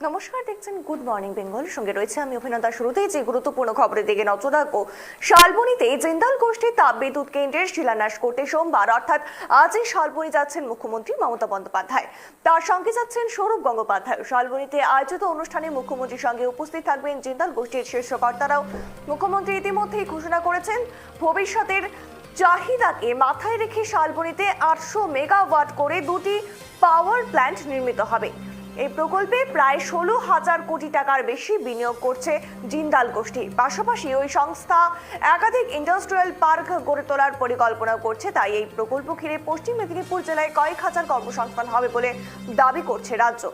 নমস্কার, দেখছেন good morning Bengal. সঙ্গে রয়েছে আমি অভিনন্দা। শুরুতেই যে গুরুত্বপূর্ণ খবরের দিকে নজর রাখবো। শালবনীতে জিন্দাল গোষ্ঠীর তাপবিদ্যুৎ কেন্দ্রের শিলান্যাস করতে সোমবার অর্থাৎ আজই শালবনী যাচ্ছেন মুখ্যমন্ত্রী মমতা বন্দ্যোপাধ্যায়। তার সঙ্গে যাচ্ছেন সৌরভ গঙ্গোপাধ্যায়। শালবনীতে আয়োজিত অনুষ্ঠানে মুখ্যমন্ত্রীর সঙ্গে উপস্থিত থাকবেন জিন্দাল গোষ্ঠীর শীর্ষ কর্তারাও। মুখ্যমন্ত্রী ইতিমধ্যেই ঘোষণা করেছেন ভবিষ্যতের চাহিদাকে মাথায় রেখে শালবনীতে 800 মেগাওয়াট করে দুটি পাওয়ার প্ল্যান্ট নির্মিত হবে। এই প্রকল্পে প্রায় 16,000 কোটি টাকার বেশি বিনিয়োগ করছে জিন্দাল গোষ্ঠী। পাশাপাশি ওই সংস্থা একাধিক ইন্ডাস্ট্রিয়াল পার্ক গড়ে তোলার পরিকল্পনা করছে। তাই এই প্রকল্প ঘিরে পশ্চিম মেদিনীপুর জেলায় কয়েক হাজার কর্মসংস্থান হবে বলে দাবি করছে রাজ্য।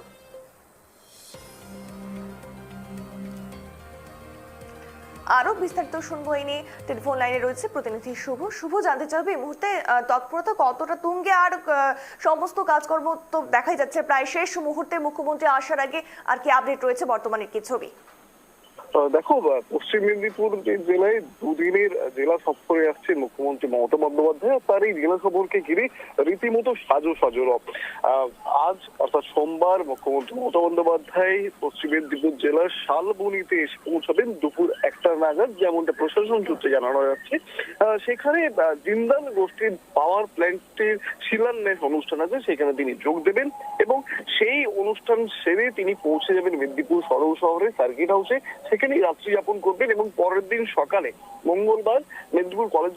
আরো বিস্তারিত শুনবো এই নিয়ে টেলিফোন লাইনে রয়েছে প্রতিনিধি শুভ। জানতে চাইবে এই মুহূর্তে তৎপরতা কতটা তুঙ্গে, আর সমস্ত কাজকর্ম তো দেখাই যাচ্ছে প্রায় শেষ মুহূর্তে মুখ্যমন্ত্রী আসার আগে, আর কি আপডেট রয়েছে বর্তমানে কি ছবি? দেখো, পশ্চিম মেদিনীপুর জেলায় দুদিনের জেলা সফরে আসছে মুখ্যমন্ত্রী মমতা বন্দ্যোপাধ্যায়। তার এই জেলা সফরকে ঘিরে রীতিমতো সাজো আজ অর্থাৎ সোমবার মুখ্যমন্ত্রী মমতা বন্দ্যোপাধ্যায় পশ্চিম মেদিনীপুর জেলার শালবনীতে এসে পৌঁছাবেন দুপুর 1টা নাগাদ, যেমনটা প্রশাসন সূত্রে জানানো যাচ্ছে। সেখানে জিন্দাল গোষ্ঠীর পাওয়ার প্ল্যান্টের শিলান্যাস অনুষ্ঠান আছে, সেখানে তিনি যোগ দেবেন এবং সেই অনুষ্ঠান সেরে তিনি পৌঁছে যাবেন মেদিনীপুর সদর শহরে সার্কিট হাউসে। সেখানেই রাত্রি যাপন করবেন এবং পরের দিন সকালে মঙ্গলবার মেদিনীপুর কলেজ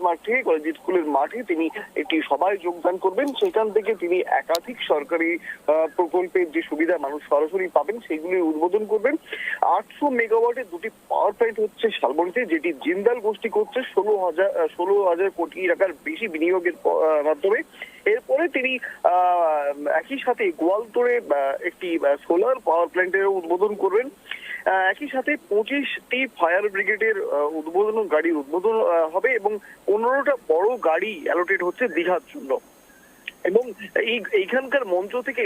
স্কুলের মাঠে তিনি একটি সভায় যোগদান করবেন। সেখান থেকে তিনি একাধিক সরকারি প্রকল্পের যে সুবিধা মানুষ সরাসরি পাবেন সেগুলি উদ্বোধন করবেন। 800 মেগাওয়াটের দুটি পাওয়ার প্ল্যান্ট হচ্ছে শালবনীতে, যেটি জিন্দাল গোষ্ঠী করছে 16,000 কোটি টাকার বেশি বিনিয়োগের মাধ্যমে। এরপরে তিনি একই সাথে গোয়ালতোড়ে একটি সোলার পাওয়ার প্ল্যান্টের উদ্বোধন করবেন। একই সাথে 25টি ফায়ার ব্রিগেডের গাড়ির উদ্বোধন হবে এবং 15টা বড় গাড়ি অ্যালোটেড হচ্ছে দীঘার জন্য। এবং এইখানকার মঞ্চ থেকে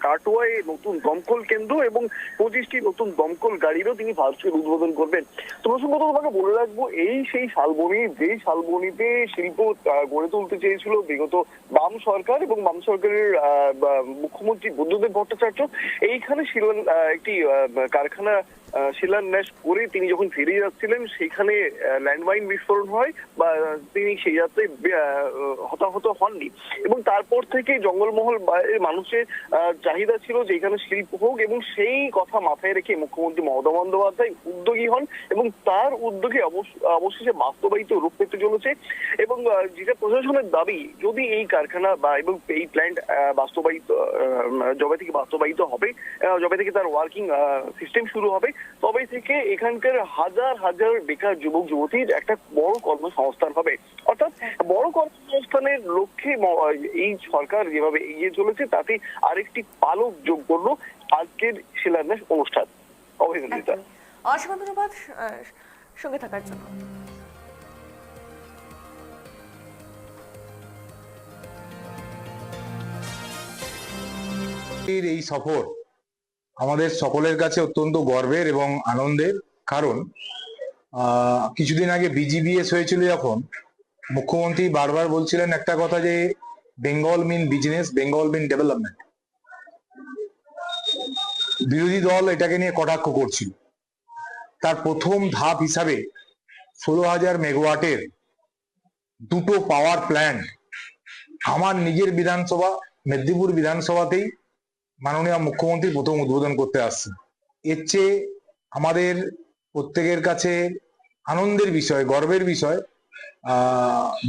কাটোয়ায় নতুন দমকল কেন্দ্র এবং 25টি নতুন দমকল গাড়িরও তিনি ভার্চুয়াল উদ্বোধন করবেন। তো প্রসঙ্গত তোমাকে বলে রাখবো, এই সেই শালবনী, যে শালবনীতে শিল্প গড়ে তুলতে চেয়েছিল বিগত বাম সরকার এবং বাম সরকারের মুখ্যমন্ত্রী বুদ্ধদেব ভট্টাচার্য। এইখানে একটি কারখানা শিলান্যাস করে তিনি যখন ফিরে যাচ্ছিলেন সেখানে ল্যান্ডমাইন বিস্ফোরণ হয় বা তিনি সেই যাত্রায় হতাহত হননি। এবং তারপর থেকে জঙ্গলমহল মানুষের চাহিদা ছিল যে এখানে শিল্প হোক, এবং সেই কথা মাথায় রেখে মুখ্যমন্ত্রী মমতা বন্দ্যোপাধ্যায় উদ্যোগী হন এবং তার উদ্যোগে অবশেষে বাস্তবায়িত রূপ পেতে চলেছে। এবং যেটা প্রশাসনের দাবি, যদি এই কারখানা এবং এই প্ল্যান্ট যবে থেকে বাস্তবায়িত হবে, যবে থেকে তার ওয়ার্কিং সিস্টেম শুরু হবে, তবে থেকে এখানকার হাজার হাজার বেকার যুবক যুবতীর একটা বড় কর্মসংস্থান হবে। অর্থাৎ বড় কর্মসংস্থানের লক্ষ্যে এই সরকার যেভাবে এগিয়ে চলেছে তাতে আরেকটি পালক যোগ করলো আজকের শিলান্যাস অনুষ্ঠান। অভিনন্দিতা, অসংখ্য ধন্যবাদ সঙ্গে থাকার জন্য। এই সফর আমাদের সকলের কাছে অত্যন্ত গর্বের এবং আনন্দের, কারণ কিছুদিন আগে বিজিবিএস হয়েছিল যখন মুখ্যমন্ত্রী বারবার বলছিলেন একটা কথা, যে বেঙ্গল মিন বিজনেস, বেঙ্গল মিন ডেভেলপমেন্ট। বিরোধী দল এটাকে নিয়ে কটাক্ষ করছিল। তার প্রথম ধাপ হিসাবে 16,000 মেগাওয়াটের দুটো পাওয়ার প্ল্যান্ট আমার নিজের বিধানসভা মেদিনীপুর বিধানসভাতেই মাননীয় মুখ্যমন্ত্রী প্রথম উদ্বোধন করতে আসছে। এর চেয়ে আমাদের প্রত্যেকের কাছে আনন্দের বিষয়, গর্বের বিষয়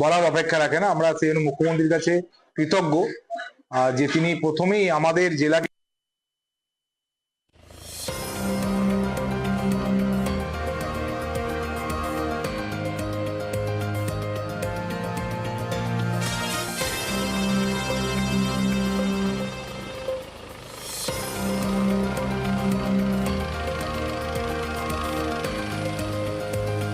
বলার অপেক্ষা রাখে না। আমরা সেই জন্য মুখ্যমন্ত্রীর কাছে কৃতজ্ঞ যে তিনি প্রথমেই আমাদের জেলাকে